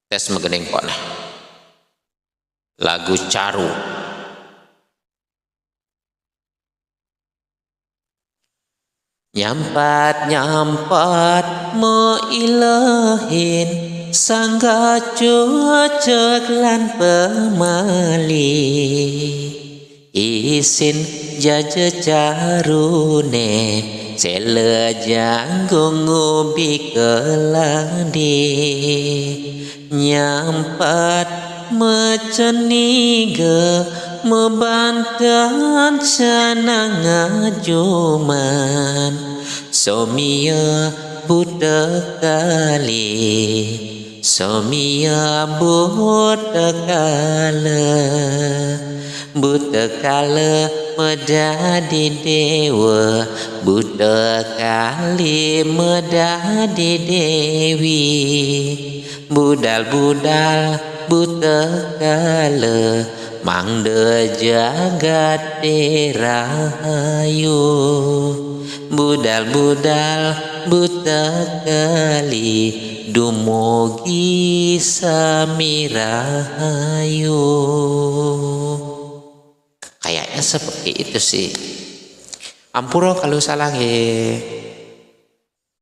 tes megening kok lagu Caru. Nyampat mo ilahin sangga cucek lan pemali isin jaja carune cele janggung ngubi keladi nyampat meceniga mebantan cana ngajuman somia budak kali somia budak kala medadi dewa budak kali medadi dewi budal-budal budak kala mangde jagat rahayu budal-budal budak kali dumugi samirahayu. Kayaknya seperti itu sih. Ampura kalau salah nggih.